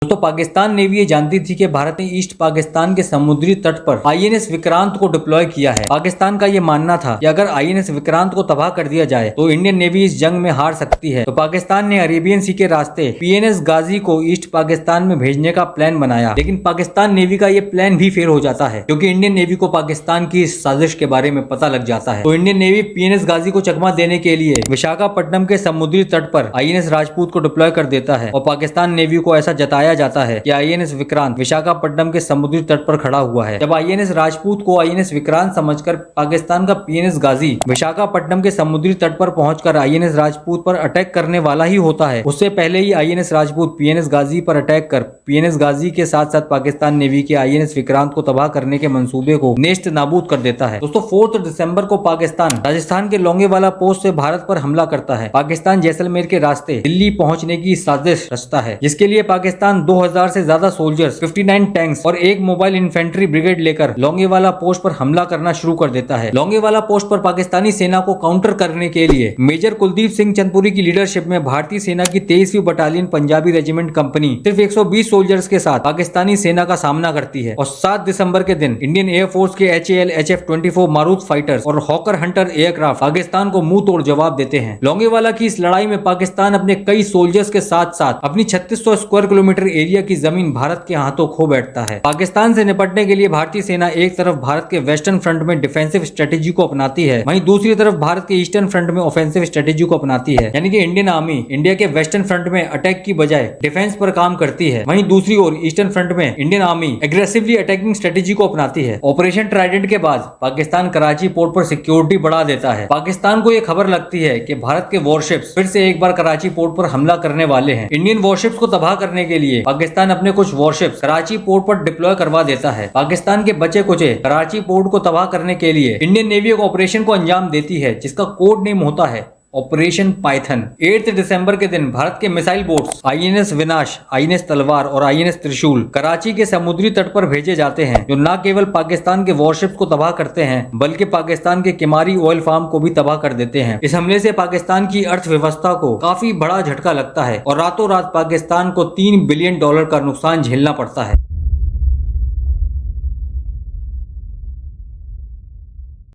दोस्तों पाकिस्तान नेवी ये जानती थी कि भारत ने ईस्ट पाकिस्तान के समुद्री तट पर आईएनएस विक्रांत को डिप्लॉय किया है। पाकिस्तान का ये मानना था कि अगर आईएनएस विक्रांत को तबाह कर दिया जाए तो इंडियन नेवी इस जंग में हार सकती है। तो पाकिस्तान ने अरेबियन सी के रास्ते पीएनएस गाजी को ईस्ट पाकिस्तान में भेजने का प्लान बनाया, लेकिन पाकिस्तान नेवी का ये प्लान भी फेल हो जाता है क्योंकि इंडियन नेवी को पाकिस्तान की इस साजिश के बारे में पता लग जाता है। तो इंडियन नेवी पीएनएस गाजी को चकमा देने के लिए विशाखापट्टनम के समुद्री तट पर आईएनएस राजपूत को डिप्लॉय कर देता है और पाकिस्तान नेवी को ऐसा जताया जाता है कि आईएनएस विक्रांत विशाखापट्टनम के समुद्री तट पर खड़ा हुआ है। जब आईएनएस राजपूत को आईएनएस विक्रांत समझकर पाकिस्तान का पीएनएस गाजी विशाखापट्टनम के समुद्री तट पर पहुंचकर आईएनएस राजपूत पर अटैक करने वाला ही होता है, उससे पहले ही आईएनएस राजपूत पीएनएस गाजी पर अटैक कर पीएनएस गाजी के साथ साथ पाकिस्तान नेवी के आईएनएस विक्रांत को तबाह करने के मंसूबे को नेस्त नाबूद कर देता है। दोस्तों 4 दिसंबर को पाकिस्तान राजस्थान के लोंगेवाला पोस्ट से भारत पर हमला करता है। पाकिस्तान जैसलमेर के रास्ते दिल्ली पहुंचने की साजिश रचता है, जिसके लिए पाकिस्तान 2000 से ज्यादा सोल्जर्स, 59 टैंक्स और एक मोबाइल इन्फेंट्री ब्रिगेड लेकर लोंगेवाला पोस्ट पर हमला करना शुरू कर देता है। लोंगेवाला पोस्ट पर पाकिस्तानी सेना को काउंटर करने के लिए मेजर कुलदीप सिंह चंदपुरी की लीडरशिप में भारतीय सेना की 23वीं बटालियन पंजाबी रेजिमेंट कंपनी सिर्फ 120 सोल्जर्स के साथ पाकिस्तानी सेना का सामना करती है और 7 दिसंबर के दिन इंडियन एयरफोर्स के HAL HF-24 मारूत फाइटर्स और हॉकर हंटर एयरक्राफ्ट पाकिस्तान को मुंह तोड़ जवाब देते हैं। लोंगेवाला की इस लड़ाई में पाकिस्तान अपने कई सोल्जर्स के साथ साथ अपनी 3600 स्क्वायर किलोमीटर एरिया की जमीन भारत के हाथों खो बैठता है। पाकिस्तान से निपटने के लिए भारतीय सेना एक तरफ भारत के वेस्टर्न फ्रंट में डिफेंसिव स्ट्रेटेजी को अपनाती है, वहीं दूसरी तरफ भारत के ईस्टर्न फ्रंट में ऑफेंसिव स्ट्रेटेजी को अपनाती है। यानी कि इंडियन आर्मी इंडिया के वेस्टर्न फ्रंट में अटैक की बजाय डिफेंस पर काम करती है, वहीं दूसरी ओर ईस्टर्न फ्रंट में Indian army aggressively attacking strategy को अपनाती है। ऑपरेशन ट्राइडेंट के बाद पाकिस्तान कराची पोर्ट पर सिक्योरिटी बढ़ा देता है। पाकिस्तान को यह खबर लगती है कि भारत के वॉरशिप्स फिर से एक बार कराची पोर्ट पर हमला करने वाले हैं। इंडियन वॉरशिप्स को तबाह करने के लिए पाकिस्तान अपने कुछ वॉरशिप्स कराची पोर्ट पर डिप्लॉय करवा देता है। पाकिस्तान के बचे कुचे कराची पोर्ट को तबाह करने के लिए इंडियन नेवी एक ऑपरेशन को अंजाम देती है जिसका कोड नेम होता है ऑपरेशन पाइथन। 8 दिसंबर के दिन भारत के मिसाइल बोट्स आईएनएस विनाश, आईएनएस तलवार और आईएनएस त्रिशूल कराची के समुद्री तट पर भेजे जाते हैं, जो न केवल पाकिस्तान के वॉरशिप्स को तबाह करते हैं बल्कि पाकिस्तान के किमारी ऑयल फार्म को भी तबाह कर देते हैं। इस हमले से पाकिस्तान की अर्थव्यवस्था को काफी बड़ा झटका लगता है और रातों रात पाकिस्तान को $3 बिलियन का नुकसान झेलना पड़ता है।